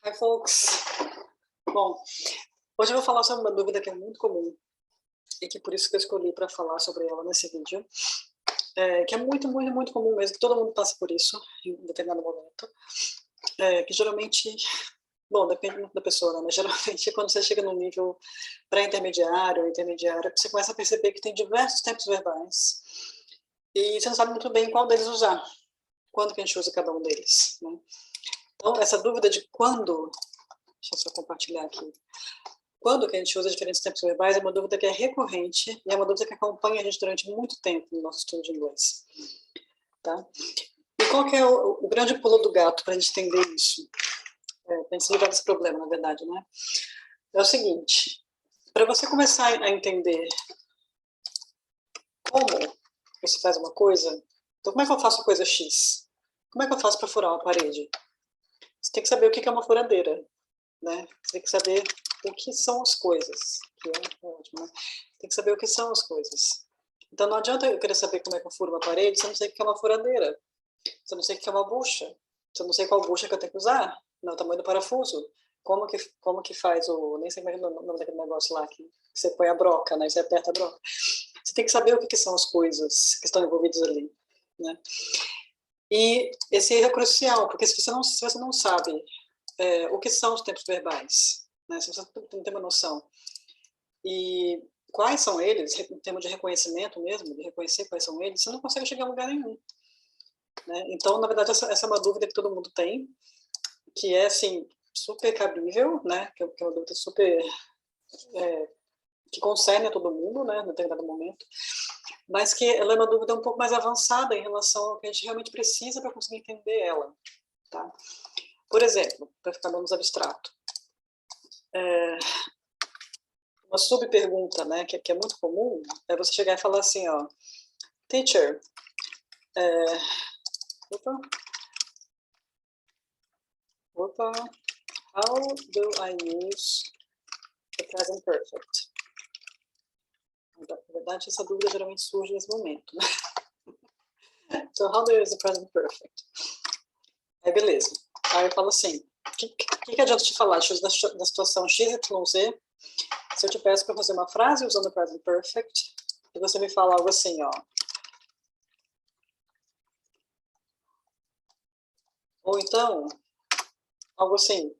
Hi, folks. Bom, hoje eu vou falar sobre uma dúvida que é muito comum e que por isso que eu escolhi para falar sobre ela nesse vídeo, que é muito, muito, muito comum mesmo, que todo mundo passa por isso em um determinado momento, que geralmente, bom, depende muito da pessoa, né? Mas geralmente quando você chega no nível pré-intermediário ou intermediário, você começa a perceber que tem diversos tempos verbais e você não sabe muito bem qual deles usar, quando que a gente usa cada um deles, né? Então, essa dúvida de quando, deixa eu só compartilhar aqui, quando que a gente usa diferentes tempos verbais é uma dúvida que é recorrente e é uma dúvida que acompanha a gente durante muito tempo no nosso estudo de inglês. Tá? E qual que é o grande pulo do gato para a gente entender isso? Para a gente se livrar desse problema, na verdade, né? É o seguinte, para você começar a entender como você faz uma coisa, então como é que eu faço a coisa X? Como é que eu faço para furar uma parede? Você tem que saber o que é uma furadeira, né? Você tem que saber o que são as coisas, que é ótimo, né? Tem que saber o que são as coisas. Então não adianta eu querer saber como é que eu furo uma parede se eu não sei o que é uma furadeira, se eu não sei o que é uma bucha, se eu não sei qual bucha que eu tenho que usar, não, o tamanho do parafuso, como que faz o, nem sei como é o nome daquele negócio lá, que você põe a broca, né? Você aperta a broca. Você tem que saber o que são as coisas que estão envolvidas ali, né? E esse erro é crucial, porque se você não sabe o que são os tempos verbais, né? Se você não tem uma noção. E quais são eles, em termos de reconhecimento mesmo, de reconhecer quais são eles, você não consegue chegar a lugar nenhum. Né? Então, na verdade, essa é uma dúvida que todo mundo tem, que é, assim, super cabível, né? Que é uma dúvida super... que concerne a todo mundo, né, em determinado momento, mas que ela é uma dúvida um pouco mais avançada em relação ao que a gente realmente precisa para conseguir entender ela. Tá? Por exemplo, para ficar menos abstrato, uma subpergunta, né, que é muito comum, é você chegar e falar assim, ó, teacher, how do I use the present perfect? Na verdade, essa dúvida geralmente surge nesse momento, né? So, how do I use the present perfect? Aí, beleza. Aí eu falo assim, o que adianta te falar da situação X, Y, Z, se eu te peço para fazer uma frase usando o present perfect, e você me fala algo assim, ó. Ou então, algo assim,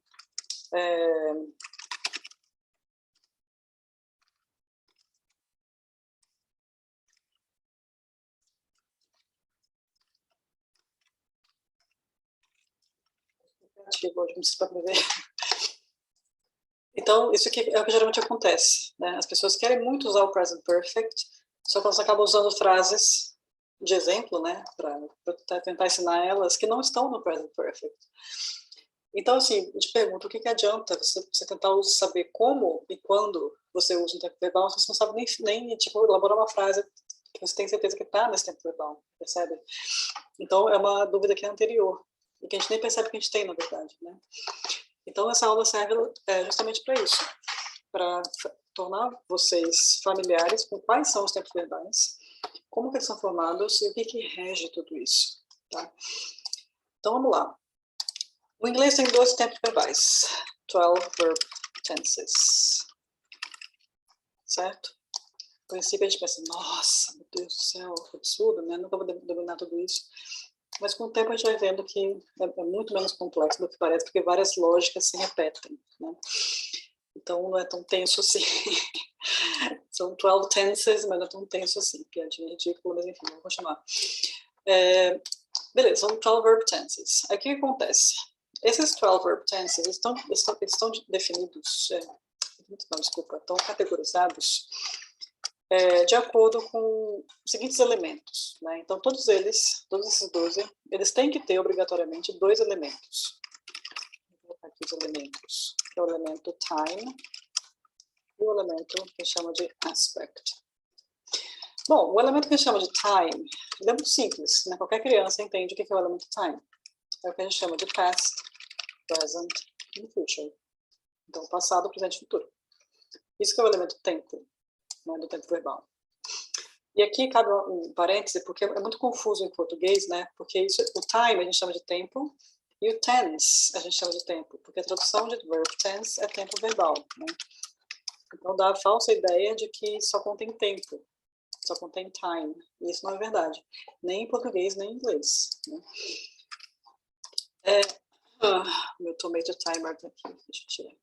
então, isso aqui é o que geralmente acontece, né? As pessoas querem muito usar o present perfect, só que elas acabam usando frases de exemplo, né, para tentar ensinar elas que não estão no present perfect. Então, assim, eu te pergunto, o que adianta você tentar saber como e quando você usa um tempo verbal, se você não sabe nem tipo, elaborar uma frase que você tem certeza que está nesse tempo verbal, percebe? Então, é uma dúvida que é anterior, e que a gente nem percebe que a gente tem, na verdade, né? Então, essa aula serve justamente para isso, para tornar vocês familiares com quais são os tempos verbais, como que eles são formados e o que rege tudo isso, tá? Então, vamos lá. O inglês tem 12 tempos verbais, 12 verb tenses, certo? No princípio a gente pensa, nossa, meu Deus do céu, que absurdo, né? Nunca vou dominar tudo isso. Mas com o tempo a gente vai vendo que é muito menos complexo do que parece, porque várias lógicas se repetem, né? Então não é tão tenso assim. São 12 tenses, mas não é tão tenso assim. Piadinha ridícula, mas enfim, vamos continuar. Beleza, são 12 verb tenses. Aí o que acontece? Esses 12 verb tenses estão definidos, estão categorizados de acordo com os seguintes elementos, né? Então, todos esses 12, eles têm que ter obrigatoriamente dois elementos. Vou colocar aqui os elementos, que é o elemento time e o elemento que a gente chama de aspect. Bom, o elemento que a gente chama de time, ele é muito simples, né? Qualquer criança entende o que é o elemento time. É o que a gente chama de past, present e future. Então, passado, presente e futuro. Isso que é o elemento tempo, né, do tempo verbal. E aqui cabe um parêntese, porque é muito confuso em português, né? Porque isso, o time a gente chama de tempo, E o tense, a gente chama de tempo, porque a tradução de verb tense é tempo verbal, né? Então dá a falsa ideia de que só contém tempo, só contém time. E isso não é verdade. Nem em português, nem em inglês, né? Meu tomato timer tá aqui, deixa eu tirar.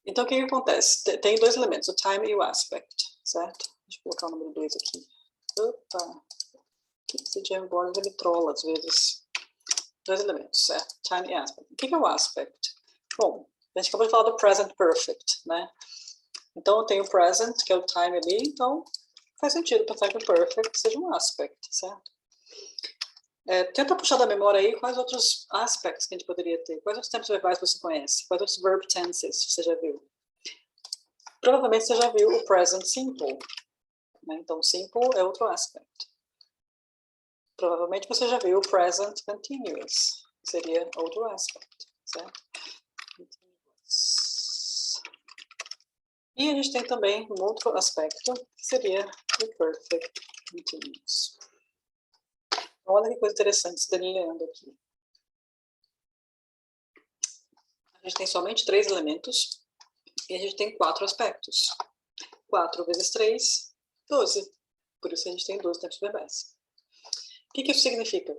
Então, o que acontece? Tem dois elementos, o time e o aspect, certo? Deixa eu colocar o número 2 aqui. Opa! Esse Jamboard ele trola às vezes. Dois elementos, certo? Time e aspect. O que é o aspect? Bom, a gente acabou de falar do present perfect, né? Então, eu tenho o present, que é o time ali, então faz sentido pensar que o perfect seja um aspect, certo? Tenta puxar da memória aí quais outros aspects que a gente poderia ter. Quais outros tempos verbais você conhece? Quais outros verb tenses você já viu? Provavelmente você já viu o present simple, né? Então, simple é outro aspect. Provavelmente você já viu o present continuous, que seria outro aspect, certo? E a gente tem também um outro aspecto, que seria o perfect continuous. Olha que coisa interessante se delineando aqui. A gente tem somente 3 elementos e a gente tem 4 aspectos. 4 vezes 3, 12. Por isso a gente tem 12 tempos verbais. O que isso significa?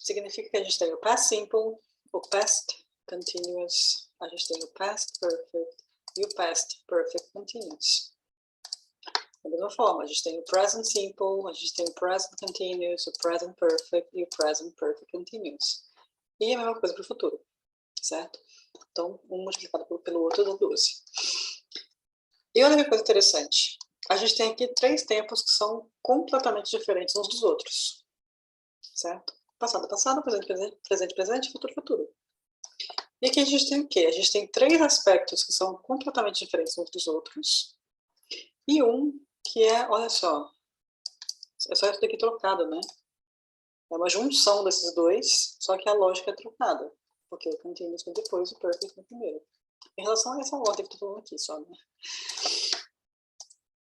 Significa que a gente tem o past simple, o past continuous, a gente tem o past perfect e o past perfect continuous. Da mesma forma, a gente tem o present simple, a gente tem o present continuous, o present perfect e o present perfect continuous. E a mesma coisa para o futuro, certo? Então, um multiplicado pelo outro dá 12. E olha que coisa interessante. A gente tem aqui 3 tempos que são completamente diferentes uns dos outros, certo? Passado, passado, presente, presente, presente, presente, futuro, futuro. E aqui a gente tem o quê? A gente tem 3 aspectos que são completamente diferentes uns dos outros. E um que é, olha só, é só isso daqui trocado, né? É uma junção desses dois, só que a lógica é trocada. Porque o continuous vem depois, o perfect vem primeiro. Em relação a essa ordem que eu tô falando aqui só, né?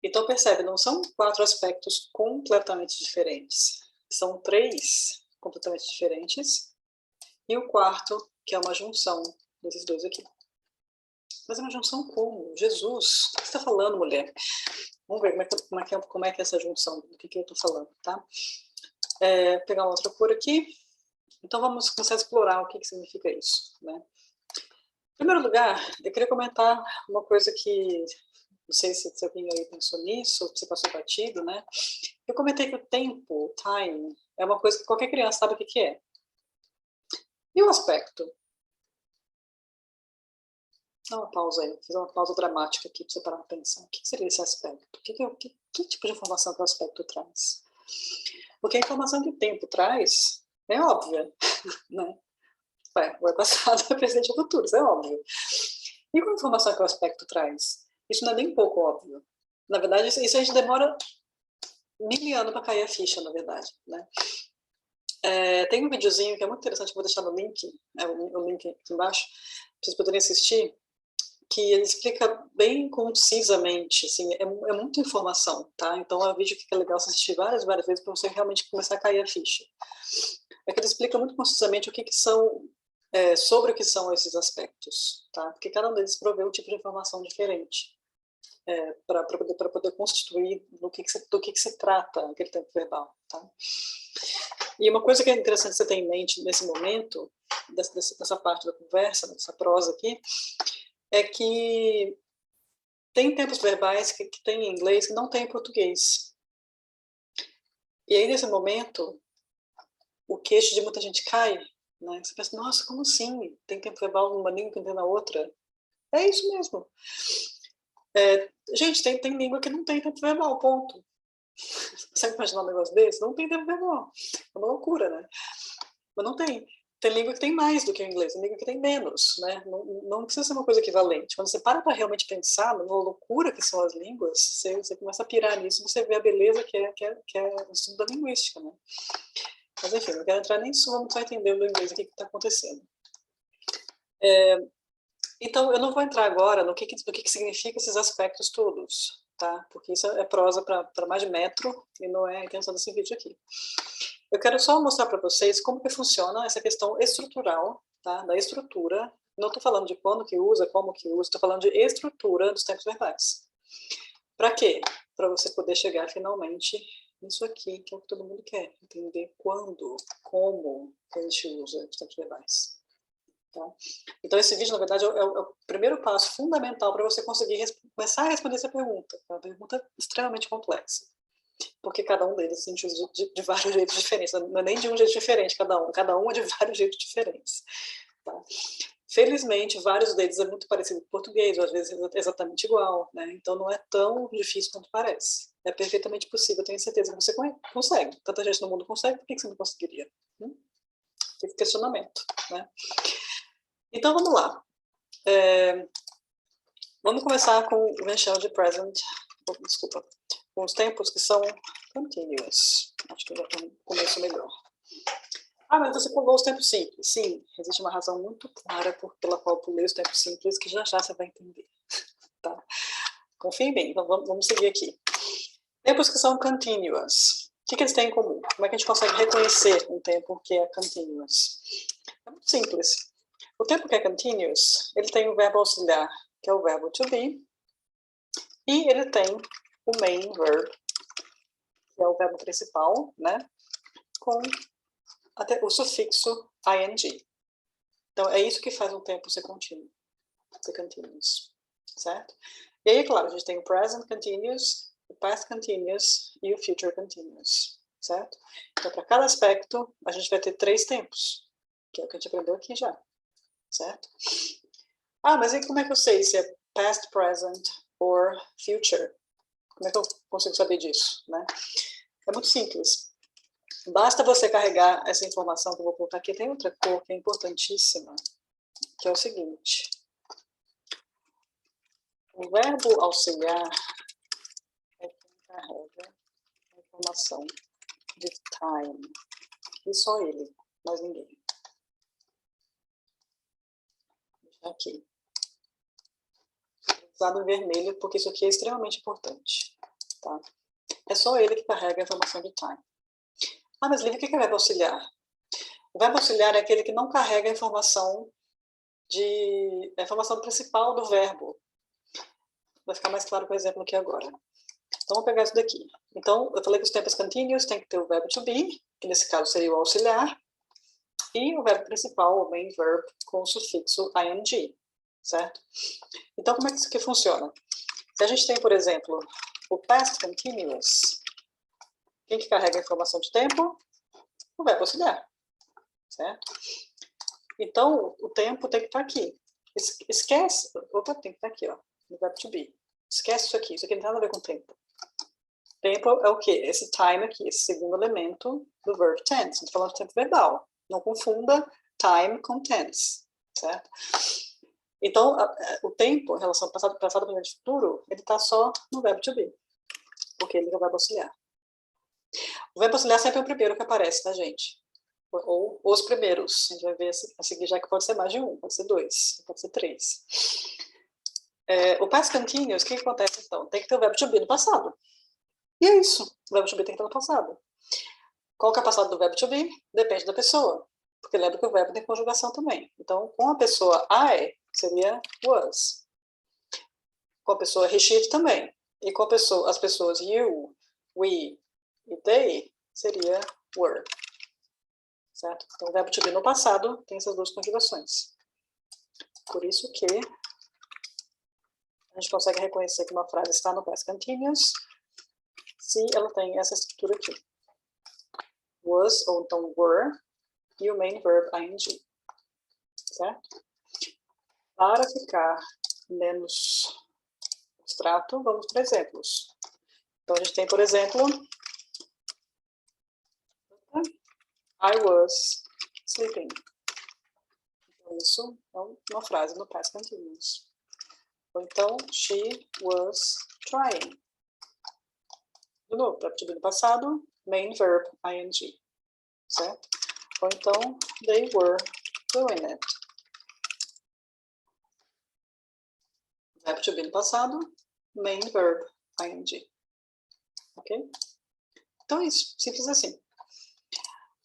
Então, percebe, não são 4 aspectos completamente diferentes. São 3 completamente diferentes. E o quarto, que é uma junção desses dois aqui. Mas é uma junção como? Jesus, o que você está falando, mulher? Vamos ver como é que é essa junção, do que eu estou falando, tá? Pegar uma outra cor aqui. Então, vamos começar a explorar o que significa isso, né? Em primeiro lugar, eu queria comentar uma coisa que, não sei se alguém aí pensou nisso, se passou batido, né? Eu comentei que o tempo, time, é uma coisa que qualquer criança sabe o que é. E o aspecto? Dá uma pausa aí, fazer uma pausa dramática aqui para você parar para pensar. O que seria esse aspecto? Que tipo de informação que o aspecto traz? Porque a informação que o tempo traz é óbvia, né? O passado, é presente e futuro, isso é óbvio. E qual a informação que o aspecto traz? Isso não é nem um pouco óbvio. Na verdade, isso a gente demora 1000 anos para cair a ficha, na verdade, né? Tem um videozinho que é muito interessante, vou deixar no link, o link aqui embaixo, para vocês poderem assistir, que ele explica bem concisamente, assim, é muita informação, tá? Então é um vídeo que é legal você assistir várias vezes para você realmente começar a cair a ficha. É que ele explica muito concisamente o que são, sobre o que são esses aspectos, tá? Porque cada um deles provê um tipo de informação diferente, para poder constituir do que se trata aquele tempo verbal, tá? E uma coisa que é interessante você ter em mente nesse momento, dessa parte da conversa, dessa prosa aqui, é que tem tempos verbais que tem em inglês que não tem em português. E aí, nesse momento, o queixo de muita gente cai, né? Você pensa, nossa, como assim? Tem tempo verbal numa língua que não tem na outra? É isso mesmo. Gente, tem língua que não tem tempo verbal, ponto. Você consegue imaginar um negócio desse? Não tem tempo verbal. É uma loucura, né? Mas não tem. Tem língua que tem mais do que o inglês, tem língua que tem menos, né? Não precisa ser uma coisa equivalente. Quando você para realmente pensar na loucura que são as línguas, você começa a pirar nisso, você vê a beleza que é o estudo da linguística, né? Mas enfim, não quero entrar nisso, vamos só entender no inglês o que está acontecendo. Então, eu não vou entrar agora no que significa esses aspectos todos, tá? Porque isso é prosa para mais de metro e não é a intenção desse vídeo aqui. Eu quero só mostrar para vocês como que funciona essa questão estrutural, tá? Da estrutura. Não estou falando de quando que usa, como que usa, estou falando de estrutura dos tempos verbais. Para quê? Para você poder chegar finalmente nisso aqui, que é o que todo mundo quer. Entender quando, como que a gente usa os tempos verbais. Tá? Então, esse vídeo, na verdade, é o primeiro passo fundamental para você conseguir começar a responder essa pergunta. É uma pergunta extremamente complexa. Porque cada um deles a gente usa de vários jeitos diferentes. Não é nem de um jeito diferente cada um é de vários jeitos diferentes. Tá? Felizmente, vários deles é muito parecido com o português, ou às vezes é exatamente igual, né? Então não é tão difícil quanto parece. É perfeitamente possível, tenho certeza que você consegue. Tanta gente no mundo consegue, por que você não conseguiria? Fica questionamento, né? Então vamos lá. Vamos começar com o mention de present, desculpa, com os tempos que são continuous. Acho que já tem um começo melhor. Mas você pulou os tempos simples. Sim, existe uma razão muito clara pela qual pulei os tempos simples, que já já você vai entender. Tá? Confia em mim, vamos seguir aqui. Tempos que são continuous. O que eles têm em comum? Como é que a gente consegue reconhecer um tempo que é continuous? É muito simples. O tempo que é continuous, ele tem o verbo auxiliar, que é o verbo to be, e ele tem o main verb, que é o verbo principal, né? Com o sufixo ing. Então, é isso que faz um tempo ser contínuo, ser continuous, certo? E aí, claro, a gente tem o present continuous, o past continuous e o future continuous, certo? Então, para cada aspecto, a gente vai ter 3 tempos, que é o que a gente aprendeu aqui já, certo? Mas e como é que eu sei se é past, present or future? Como é que eu consigo saber disso, né? É muito simples. Basta você carregar essa informação que eu vou colocar aqui. Tem outra cor que é importantíssima, que é o seguinte. O verbo auxiliar é quem carrega a informação de time. E só ele, mais ninguém. Vou deixar aqui. Usado em vermelho, porque isso aqui é extremamente importante. Tá? É só ele que carrega a informação de time. Mas Lívia, o que é verbo auxiliar? O verbo auxiliar é aquele que não carrega a informação principal do verbo. Vai ficar mais claro com o exemplo aqui agora. Então, vamos pegar isso daqui. Então, eu falei que os tempos continuous tem que ter o verbo to be, que nesse caso seria o auxiliar, e o verbo principal, o main verb, com o sufixo ing, certo? Então, como é que isso aqui funciona? Se a gente tem, por exemplo, o past continuous, quem que carrega a informação de tempo? O verbo auxiliar, certo? Então, o tempo tem que estar aqui. Esquece, tem que estar aqui, ó, no verbo to be. Esquece isso aqui não tem nada a ver com tempo. Tempo é o quê? Esse time aqui, esse segundo elemento do verb tense. Estou falando de tempo verbal. Não confunda time com tense, certo? Então, o tempo, em relação ao passado, presente e futuro, ele está só no verbo to be, porque ele é o verbo auxiliar. O verbo auxiliar sempre é o primeiro que aparece, tá, gente? Ou os primeiros. A gente vai ver a seguir, já que pode ser mais de um, pode ser 2, pode ser 3. O past continuous, o que acontece então? Tem que ter o verbo to be no passado. E é isso. O verbo to be tem que estar no passado. Qual que é o passado do verbo to be? Depende da pessoa. Porque lembra que o verbo tem conjugação também. Então, com a pessoa I, seria was. Com a pessoa he, she também. E com as pessoas you, we e they, seria were. Certo? Então, o verbo to be no passado tem essas duas conjugações. Por isso que a gente consegue reconhecer que uma frase está no past continuous se ela tem essa estrutura aqui. Was, ou então were, e o main verb ing. Certo? Para ficar menos abstrato, vamos para exemplos. Então, a gente tem, por exemplo, I was sleeping. Então, isso é uma frase no past continuous. Ou então, she was trying. De novo, verbo to be no passado, main verb ing. Certo? Ou então, they were doing it. Verbo to be no passado, main verb ing. Ok? Então é isso, simples assim.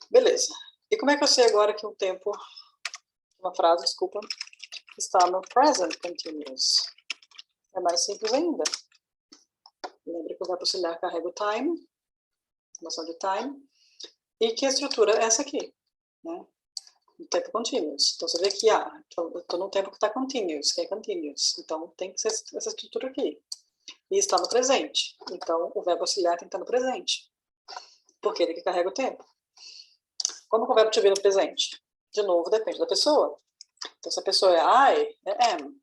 Beleza. E como é que eu sei agora que um tempo, uma frase, desculpa, está no present continuous? É mais simples ainda. Lembra que o verbo auxiliar carrega o time, noção de time, e que a estrutura é essa aqui, né? O tempo continuous. Então, você vê que, eu estou num tempo que está continuous, que é continuous. Então, tem que ser essa estrutura aqui. E está no presente. Então, o verbo auxiliar tem que estar no presente. Porque ele que carrega o tempo. Como que o verbo to be no presente? De novo, depende da pessoa. Então, se a pessoa é I, é am.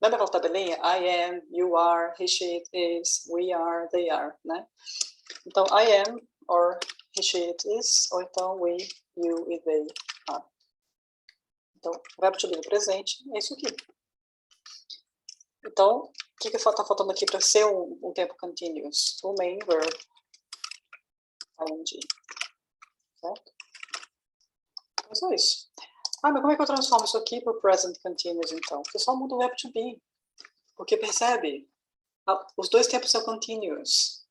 Lembra aquela tabelinha? I am, you are, he, she, it is, we are, they are, né? Então, I am, or he, she, it is, ou então we, you e they are. Então, o verbo to be no presente é isso aqui. Então, o que está faltando aqui para ser um tempo continuous? O main verb, ing. Certo? Então, é só isso. Mas como é que eu transformo isso aqui para o present continuous, então? Eu só mudo o verbo to be. Porque, percebe? Os dois tempos são continuous.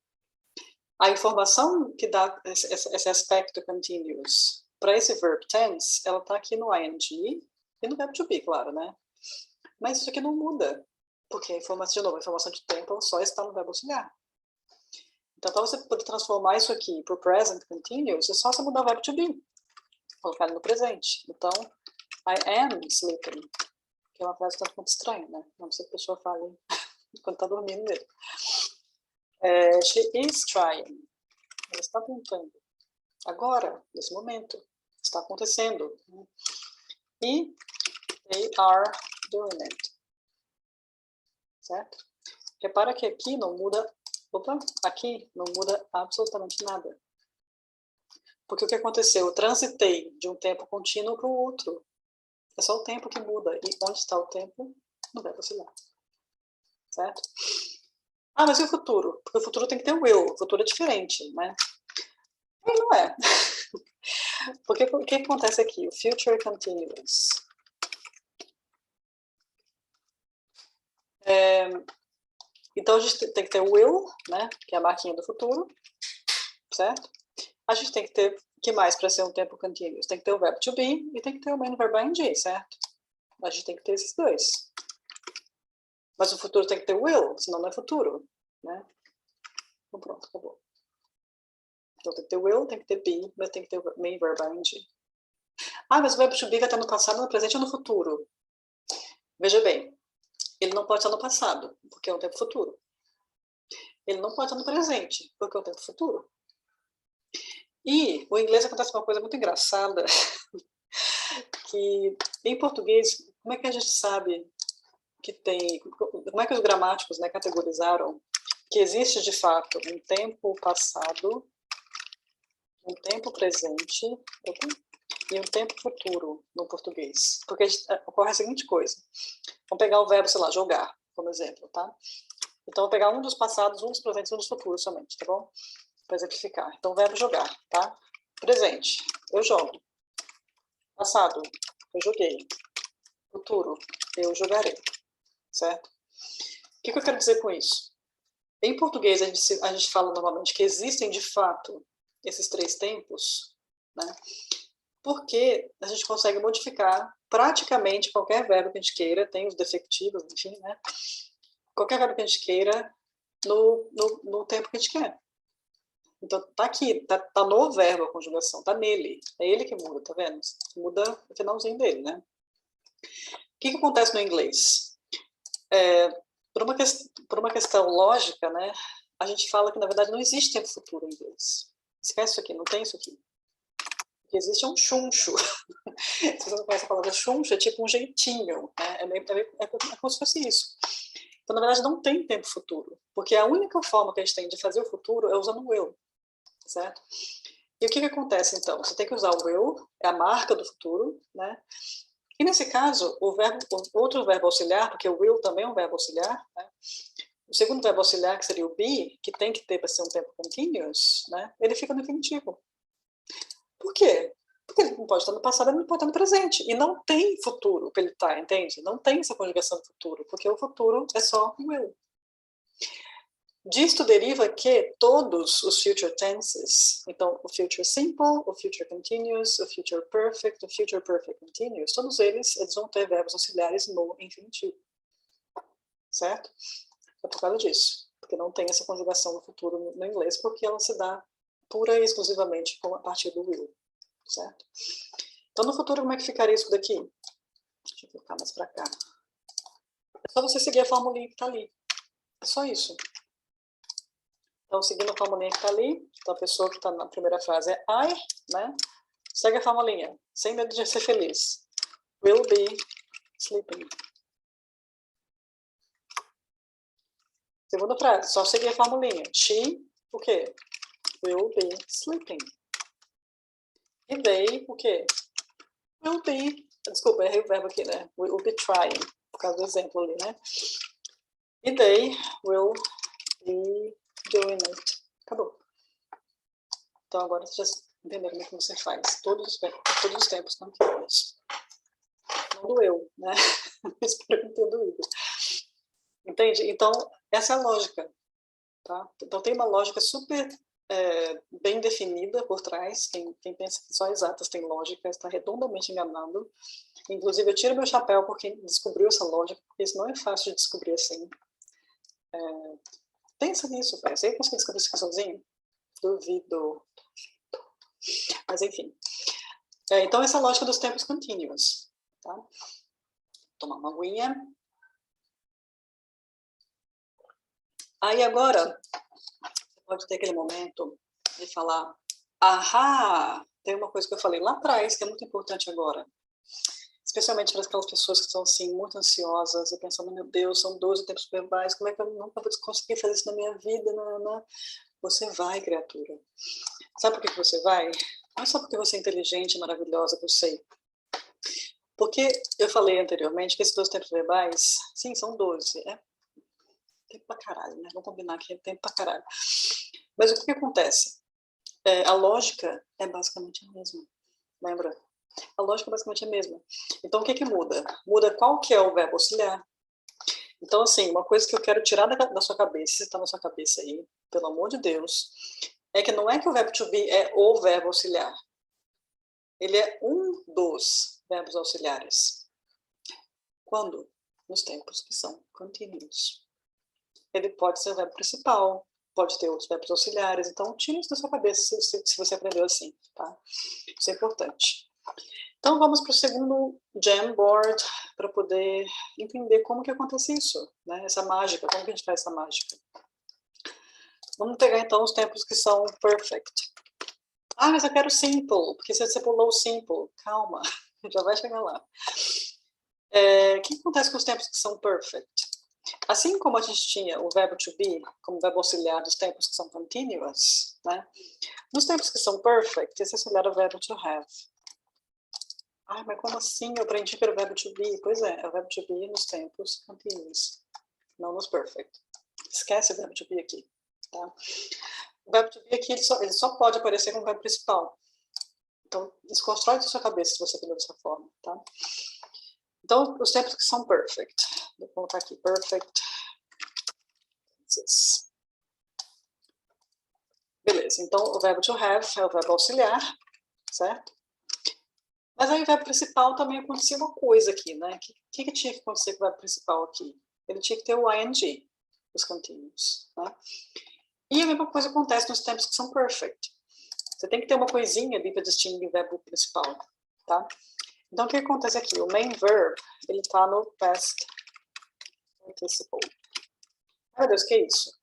A informação que dá esse aspecto continuous para esse verb tense, ela está aqui no ing e no verbo to be, claro, né? Mas isso aqui não muda. Porque a informação, de novo, a informação de tempo só está no verbo auxiliar. Então, para você poder transformar isso aqui para o present continuous, é só você mudar o verbo to be. Colocar ele no presente. Então, I am sleeping. Que é uma frase tanto quanto estranha, né? Não sei que a pessoa fale quando está dormindo mesmo. She is trying. Ela está tentando. Agora, nesse momento. Está acontecendo. E they are doing it. Certo? Repara que aqui não muda... Opa, aqui não muda absolutamente nada. Porque o que aconteceu? Eu transitei de um tempo contínuo para o outro. É só o tempo que muda. E onde está o tempo? No verbo auxiliar. Certo? Mas e o futuro? Porque o futuro tem que ter o will. O futuro é diferente, né? E não é. Porque o que acontece aqui? O future continuous. Então, a gente tem que ter o will, né? Que é a marquinha do futuro. Certo? A gente tem que ter, o que mais para ser um tempo continuous? Tem que ter o verbo to be e tem que ter o main verb ing, certo? A gente tem que ter esses dois. Mas o futuro tem que ter will, senão não é futuro, né? Então pronto, acabou. Então tem que ter will, tem que ter be, mas tem que ter o main verb ing. Mas o verbo to be vai estar no passado, no presente ou no futuro? Veja bem, ele não pode estar no passado, porque é um tempo futuro. Ele não pode estar no presente, porque é um tempo futuro. E o inglês acontece uma coisa muito engraçada, que em português, como é que a gente sabe que tem... Como é que os gramáticos, né, categorizaram que existe, de fato, um tempo passado, um tempo presente e um tempo futuro no português? Porque ocorre a seguinte coisa. Vamos pegar o verbo, sei lá, jogar, como exemplo, tá? Então, vou pegar um dos passados, um dos presentes e um dos futuros somente, tá bom? Para exemplificar. Então, o verbo jogar, tá? Presente, eu jogo. Passado, eu joguei. Futuro, eu jogarei. Certo? O que eu quero dizer com isso? Em português, a gente fala normalmente que existem, de fato, esses três tempos, né? Porque a gente consegue modificar praticamente qualquer verbo que a gente queira, tem os defectivos, enfim, né? Qualquer verbo que a gente queira no tempo que a gente quer. Então, tá aqui, tá no verbo a conjugação, tá nele. É ele que muda, tá vendo? Muda o finalzinho dele, né? O que acontece no inglês? Por uma questão lógica, né? A gente fala que, na verdade, não existe tempo futuro em inglês. Esquece isso aqui, não tem isso aqui. O que existe é um chuncho. Se você não conhece a palavra chuncho, é tipo um jeitinho, né? É como se fosse isso. Então, na verdade, não tem tempo futuro. Porque a única forma que a gente tem de fazer o futuro é usando o will. Certo? E o que acontece, então? Você tem que usar o will, é a marca do futuro, né? E, nesse caso, o outro verbo auxiliar, porque o will também é um verbo auxiliar, né? O segundo verbo auxiliar, que seria o be, que tem que ter para ser um tempo continuous, né? Ele fica no infinitivo. Por quê? Porque ele não pode estar no passado, ele não pode estar no presente. E não tem futuro para ele estar, entende? Não tem essa conjugação do futuro, porque o futuro é só o will. Disto deriva que todos os future tenses, então o future simple, o future continuous, o future perfect continuous, todos eles vão ter verbos auxiliares no infinitivo. Certo? É por causa disso. Porque não tem essa conjugação no futuro no inglês, porque ela se dá pura e exclusivamente a partir do will. Certo? Então, no futuro, como é que ficaria isso daqui? Deixa eu colocar mais para cá. É só você seguir a formulinha que está ali. É só isso. Então, seguindo a formulinha que está ali, então a pessoa que está na primeira frase é I, né? Segue a formulinha, sem medo de ser feliz. Will be sleeping. Segunda frase, só seguir a formulinha. She, o quê? Will be sleeping. E they, o quê? Will be, desculpa, errei o verbo aqui, né? Will be trying, por causa do exemplo ali, né? E they will be doing it. Acabou. Então agora você já entendeu como é que você faz. Todos os tempos continuos. Não doeu, né? Espero que tenha doído. Entende? Então, essa é a lógica. Tá? Então tem uma lógica super bem definida por trás. Quem pensa que só exatas tem lógica está redondamente enganado. Inclusive, eu tiro meu chapéu por quem descobriu essa lógica, porque isso não é fácil de descobrir assim. Pensa nisso, velho. Você consegue descobrir isso aqui sozinho? Duvido. Mas, enfim. Então, essa é a lógica dos tempos contínuos. Tá? Vou tomar uma aguinha. Aí, agora, você pode ter aquele momento de falar, ahá, tem uma coisa que eu falei lá atrás, que é muito importante agora. Especialmente para aquelas pessoas que estão, assim, muito ansiosas e pensando, meu Deus, são 12 tempos verbais, como é que eu nunca vou conseguir fazer isso na minha vida? Não. Você vai, criatura. Sabe por que você vai? Não é só porque você é inteligente, maravilhosa, que eu sei. Porque eu falei anteriormente que esses 12 tempos verbais, sim, são 12. É tempo pra caralho, né? Vamos combinar que é tempo pra caralho. Mas o que acontece? A lógica é basicamente a mesma. Lembra? A lógica basicamente é a mesma. Então, o que muda? Muda qual que é o verbo auxiliar. Então, assim, uma coisa que eu quero tirar da sua cabeça, se está na sua cabeça aí, pelo amor de Deus, é que não é que o verbo to be é o verbo auxiliar. Ele é um dos verbos auxiliares. Quando? Nos tempos que são contínuos. Ele pode ser o verbo principal, pode ter outros verbos auxiliares, então tire isso da sua cabeça se você aprendeu assim, tá? Isso é importante. Então, vamos para o segundo Jamboard para poder entender como que acontece isso, né? Essa mágica, como que a gente faz essa mágica. Vamos pegar, então, os tempos que são perfect. Ah, mas eu quero simple, porque você pulou o simple. Calma, já vai chegar lá. O que acontece com os tempos que são perfect? Assim como a gente tinha o verbo to be como verbo auxiliar dos tempos que são continuous, né? Nos tempos que são perfect, esse auxiliar é o verbo to have. Ah, mas como assim? Eu aprendi que era o verbo to be. Pois é o verbo to be nos tempos continuous, não nos perfect. Esquece o verbo to be aqui, tá? O verbo to be aqui, ele só pode aparecer como verbo principal. Então, desconstrói da sua cabeça se você aprendeu dessa forma, tá? Então, os tempos que são perfect. Vou colocar aqui, perfect. Beleza, então o verbo to have é o verbo auxiliar, certo? Mas aí o verbo principal também acontecia uma coisa aqui, né? O que tinha que acontecer com o verbo principal aqui? Ele tinha que ter o ing, os contínuos, né? E a mesma coisa acontece nos tempos que são perfect. Você tem que ter uma coisinha ali para distinguir o verbo principal, tá? Então, o que acontece aqui? O main verb, ele está no past participle. Meu Deus, que é isso?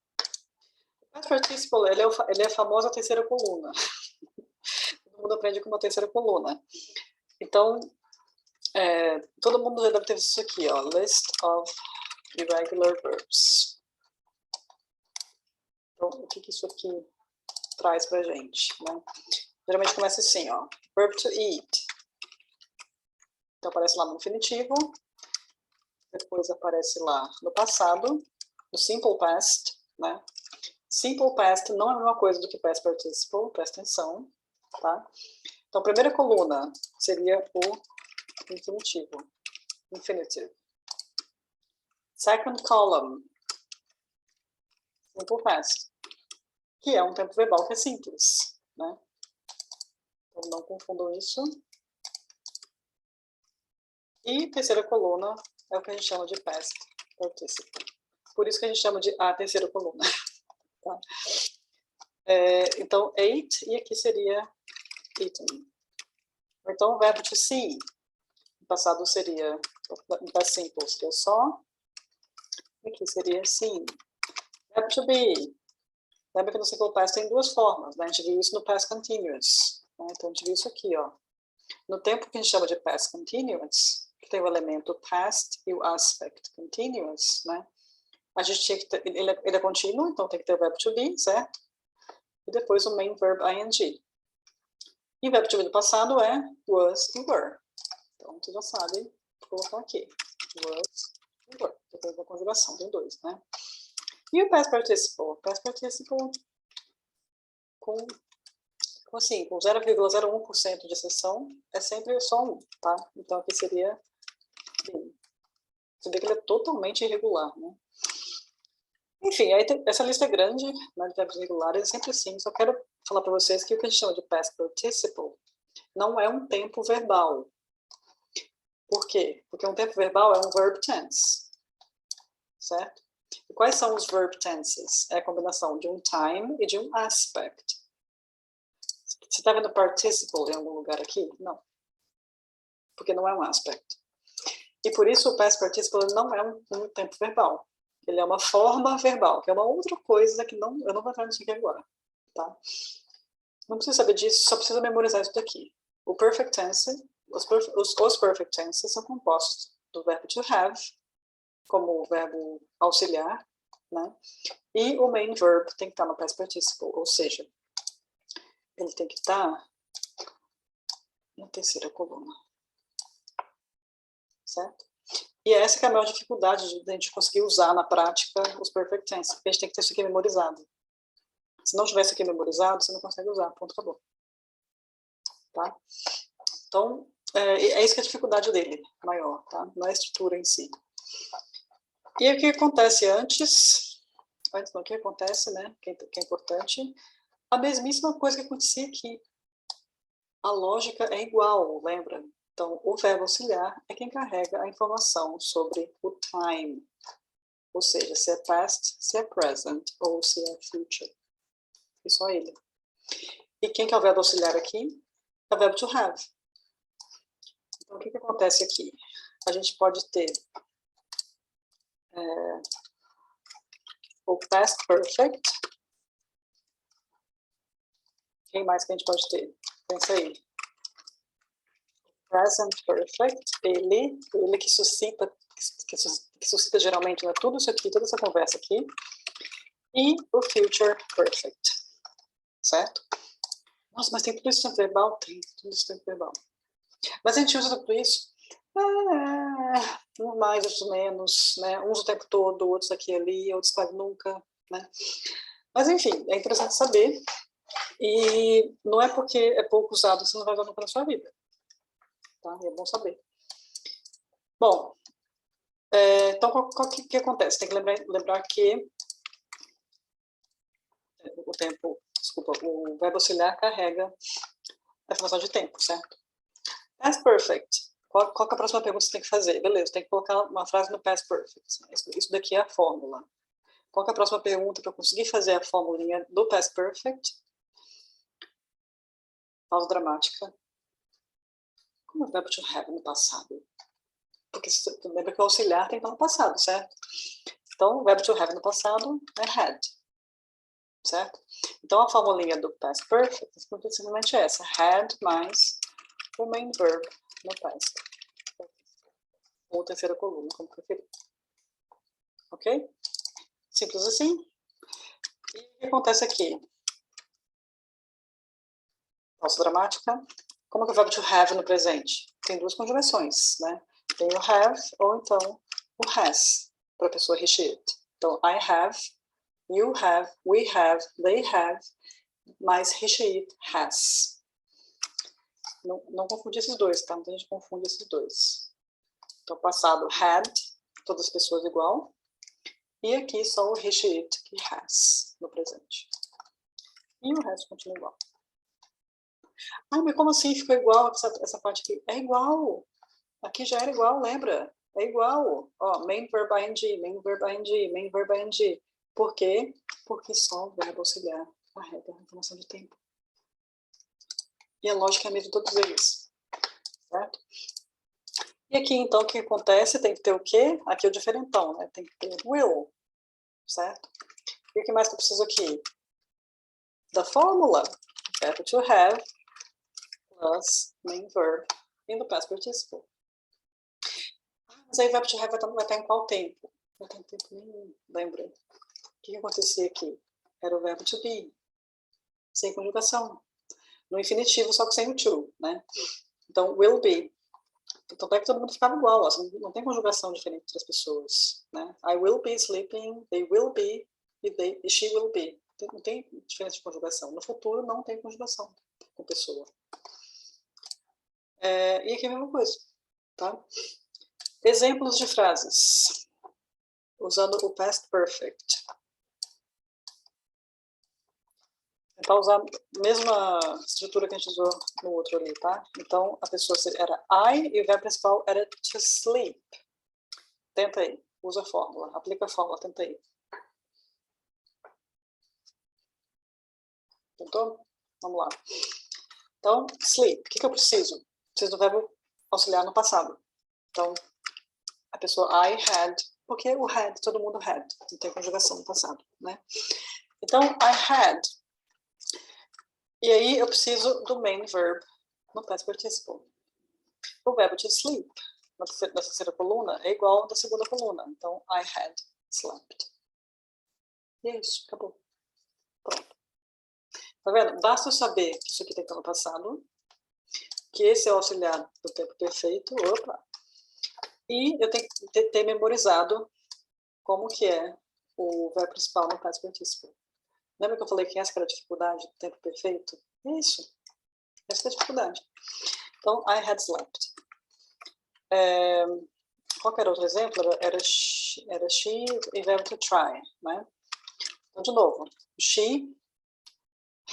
O past participle, ele é a famosa terceira coluna. Todo mundo aprende com uma terceira coluna. Então, todo mundo já deve ter visto isso aqui, ó. List of irregular verbs. Então, o que isso aqui traz pra gente, né? Geralmente começa assim, ó. Verb to eat. Então, aparece lá no infinitivo. Depois aparece lá no passado, no simple past, né? Simple past não é a mesma coisa do que past participle, presta atenção, tá? Então, a primeira coluna seria o infinitivo. Infinitive. Second column Simple Past, que é um tempo verbal que é simples, né? Então, não confundam isso. E terceira coluna é o que a gente chama de Past Participle. Por isso que a gente chama de a terceira coluna. Tá? Então, ate, e aqui seria eaten. Então, o verbo to see, no passado seria, no past simple seria só, aqui seria seen. Verbo to be. Lembra que no simple past tem duas formas, né? A gente viu isso no past continuous. Né? Então, a gente viu isso aqui, ó. No tempo que a gente chama de past continuous, que tem o elemento past e o aspect continuous, né? A gente tinha que ter, ele é contínuo, então tem que ter o verbo to be, certo? E depois o main verb ing. E o verbo to be do passado é was e were. Então, você já sabe, vou colocar aqui. Was e were. Depois da conjugação, tem dois, né? E o past participle? Past participle com 0,01% de exceção, é sempre só um, tá? Então, aqui seria been. Você vê que ele é totalmente irregular, né? Enfim, aí essa lista é grande, né, de verbos irregulares, é sempre assim. Só quero falar para vocês que o que a gente chama de past participle não é um tempo verbal. Por quê? Porque um tempo verbal é um verb tense, certo? E quais são os verb tenses? É a combinação de um time e de um aspect. Você está vendo participle em algum lugar aqui? Não. Porque não é um aspect. E por isso o past participle não é um tempo verbal. Ele é uma forma verbal, que é uma outra coisa que eu não vou entrar nisso aqui agora. Tá? Não precisa saber disso, só precisa memorizar isso daqui. O perfect tense, os perfect tenses são compostos do verbo to have, como o verbo auxiliar, né? E o main verb tem que estar no past participle, ou seja, ele tem que estar na terceira coluna. Certo? E essa que é a maior dificuldade de a gente conseguir usar na prática os perfect tense, porque a gente tem que ter isso aqui memorizado. Se não tiver isso aqui memorizado, você não consegue usar, ponto, acabou. Tá? Então, é isso que é a dificuldade dele, maior, tá? Não é a estrutura em si. E o que acontece antes não, o que acontece, né, que é importante, a mesmíssima coisa que acontecia aqui. A lógica é igual, lembra? Então, o verbo auxiliar é quem carrega a informação sobre o time. Ou seja, se é past, se é present ou se é future. E só ele. E quem que é o verbo auxiliar aqui? É o verbo to have. Então, o que acontece aqui? A gente pode ter o past perfect. Quem mais que a gente pode ter? Pensa aí. Present perfect, ele que suscita geralmente, né, tudo isso aqui, toda essa conversa aqui. E o future perfect. Certo? Nossa, mas tem tudo isso no verbal? Tem tudo isso no verbal. Mas a gente usa tudo isso uns mais, outros menos, né? Uns o tempo todo, outros aqui e ali, outros quase nunca, né? Mas enfim, é interessante saber. E não é porque é pouco usado que você não vai usar nunca na sua vida. Tá? É bom saber. Bom, então o que acontece? Tem que lembrar que o verbo auxiliar carrega a informação de tempo, certo? Past perfect. Qual que é a próxima pergunta que você tem que fazer? Beleza, tem que colocar uma frase no past perfect. Isso daqui é a fórmula. Qual que é a próxima pergunta para eu conseguir fazer a fórmula do past perfect? Pausa dramática. Como é o verbo to have no passado? Porque você lembra que o auxiliar tem que estar no passado, certo? Então, o verbo to have no passado é had. Certo? Então, a formulinha do past perfect é simplesmente essa. Had mais o main verb no past. Ou terceira coluna, como preferir. Ok? Simples assim. E o que acontece aqui? Pausa dramática. Como é que o verbo to have no presente? Tem duas conjugações, né? Tem o have ou então o has, para a pessoa rechear. Então, I have, you have, we have, they have, mais rechear has. Não confundir esses dois, tá? Então a gente confunde esses dois. Então, passado had, todas as pessoas igual. E aqui só o he, she, it, que has no presente. E o resto continua igual. Ah, mas como assim ficou igual essa parte aqui? É igual. Aqui já era igual, lembra? É igual. Ó, main verb ing, main verb ing, main verb ing. Por quê? Porque só o verbo auxiliar carrega a informação de tempo. E a lógica é a mesma de todos eles. Certo? E aqui, então, o que acontece? Tem que ter o quê? Aqui é o diferentão, né? Tem que ter will. Certo? E o que mais que eu preciso aqui? Da fórmula. Verbo to have plus main verb in the past participle. Mas aí o verbo to have vai estar em qual tempo? Não tem tempo nenhum, lembra? O que acontecia aqui? Era o verbo to be, sem conjugação. No infinitivo, só que sem o to, né? Então, will be. Então, é que todo mundo ficava igual, ó, não tem conjugação diferente entre as pessoas, né? I will be sleeping, they will be, e she will be. Não tem diferença de conjugação. No futuro, não tem conjugação com pessoa. E aqui é a mesma coisa, tá? Exemplos de frases. Usando o past perfect. Tentar usar a mesma estrutura que a gente usou no outro ali, tá? Então, a pessoa era I e o verbo principal era to sleep. Tenta aí. Usa a fórmula. Aplica a fórmula. Tenta aí. Tentou? Vamos lá. Então, sleep. O que eu preciso? Preciso do verbo auxiliar no passado. Então, a pessoa I had, porque o had, todo mundo had, não tem conjugação no passado, né? Então, I had. E aí eu preciso do main verb no past participle. O verbo to sleep, na terceira coluna, é igual ao da segunda coluna. Então, I had slept. E é isso, acabou. Pronto. Tá vendo? Basta eu saber que isso aqui tem que estar no passado, que esse é o auxiliar do tempo perfeito, opa, e eu tenho que ter memorizado como que é o verbo principal no past participle. Lembra que eu falei que essa era a dificuldade do tempo perfeito? É isso. Essa é a dificuldade. Então, I had slept. Qual que era outro exemplo? Era she e verbo to try, né? Então, de novo, she,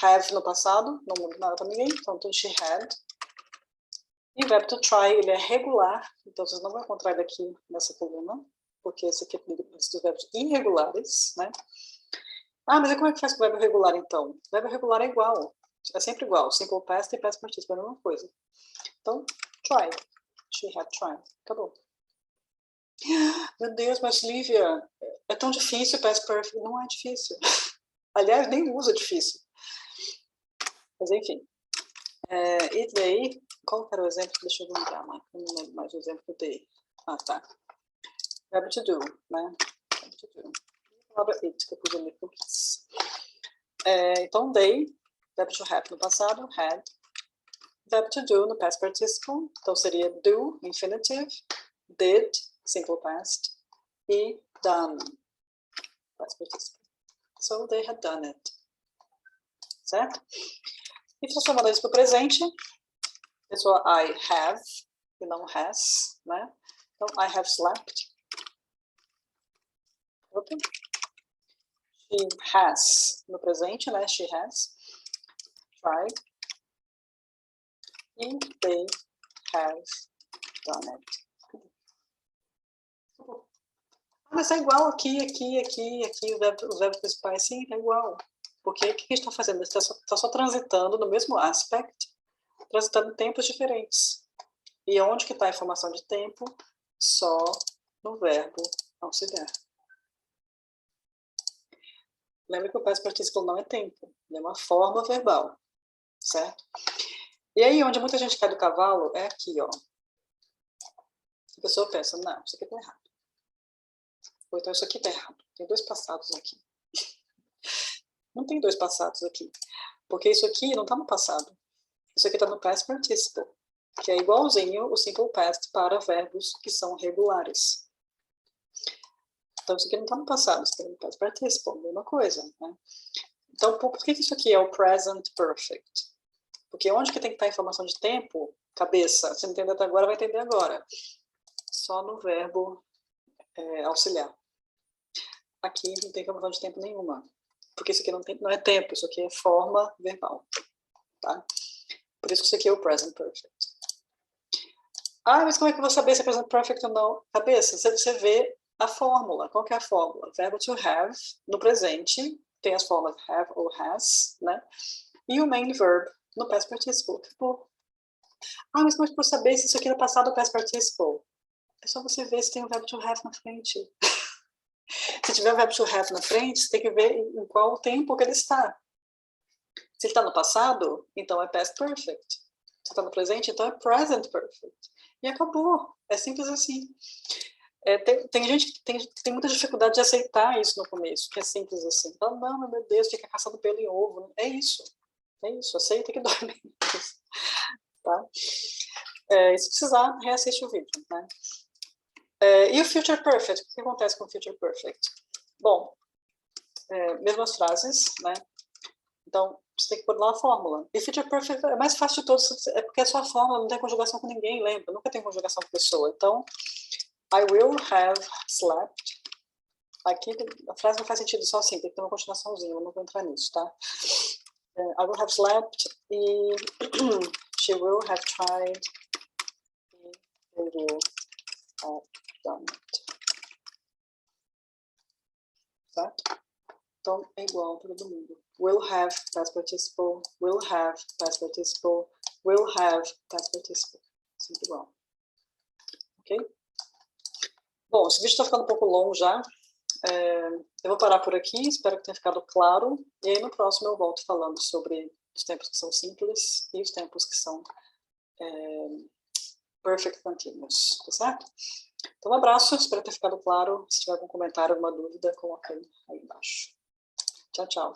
have no passado, não muda nada para ninguém, então she had. E o verbo to try, ele é regular, então vocês não vão encontrar ele aqui nessa coluna, porque esse aqui é dos verbos irregulares, né? Ah, mas como é que faz com o verbo regular, então? O verbo regular é igual, é sempre igual, simple past e past participle é a mesma coisa. Então, tried, she had tried, acabou. Meu Deus, mas Lívia, é tão difícil past perfect. Não é difícil. Aliás, nem usa difícil. Mas enfim. E daí, qual que era o exemplo? Deixa eu lembrar, mas eu não lembro mais o exemplo que eu dei. Ah, tá. Verbo to do, né? Verbo to do. A palavra it, que eu pus ali que eu quis. Então, they, verbo to have no passado, had. Verbo to do no past participle, então seria do, infinitive, did, simple past, e done, past participle. So they had done it. Certo? E transformando isso para o presente, pessoa I have, e não has, né? Então, I have slept. Opa. She has, no presente, né? She has tried. E they have done it. Mas é igual aqui, os verbos principais, sim, é igual. Porque o que a gente está fazendo? A gente está só transitando no mesmo aspect, transitando em tempos diferentes. E onde que está a informação de tempo? Só no verbo auxiliar. Lembra que o past participle não é tempo, é uma forma verbal, certo? E aí, onde muita gente cai do cavalo, é aqui, ó. A pessoa pensa, não, isso aqui está errado. Ou então isso aqui está errado. Tem dois passados aqui. Não tem dois passados aqui. Porque isso aqui não está no passado. Isso aqui está no past participle, que é igualzinho o simple past para verbos que são regulares. Então, isso aqui não está no passado, isso está no past participle, mesma coisa, né? Então, por que isso aqui é o present perfect? Porque onde que tem que estar a informação de tempo? Cabeça. Se não entender até agora, vai entender agora. Só no verbo auxiliar. aqui não tem conotação de tempo nenhuma. Porque isso aqui não é tempo, isso aqui é forma verbal. Tá? Por isso que isso aqui é o present perfect. Ah, mas como é que eu vou saber se é present perfect ou não? Cabeça, você vê a fórmula. Qual que é a fórmula? Verbo to have, no presente, tem as formas have ou has, né? E o main verb no past participle. Ah, mas como é que eu vou saber se isso aqui é passado ou past participle? É só você ver se tem o verbo to have na frente. Se tiver o verbo to have na frente, você tem que ver em qual tempo que ele está. Se ele está no passado, então é past perfect. Se está no presente, então é present perfect. E acabou. É simples assim. Tem gente que tem muita dificuldade de aceitar isso no começo, que é simples assim. Então, não, meu Deus, fica caçando pelo em ovo. É isso. Aceita que dói menos. Tá? E se precisar, reassiste o vídeo. Né? E o Future Perfect? O que acontece com o Future Perfect? Bom, mesmas frases, né? Então, você tem que pôr lá a fórmula. E Future Perfect é mais fácil de todos, é porque é só a fórmula, não tem conjugação com ninguém, lembra? Nunca tem conjugação com pessoa. Então, I will have slept. Aqui a frase não faz sentido só assim, tem que ter uma continuaçãozinha, eu não vou entrar nisso, tá? I will have slept e she will have tried e they will have done it. Certo? Então, é igual para todo mundo. Will have, past participle, will have, past participle, will have, past participle. Sempre igual. Ok? Bom, esse vídeo está ficando um pouco longo já. Eu vou parar por aqui, espero que tenha ficado claro. E aí no próximo eu volto falando sobre os tempos que são simples e os tempos que são perfect continuous, tá certo? Então um abraço, espero ter ficado claro. Se tiver algum comentário, alguma dúvida, coloca aí embaixo. Tchau, tchau.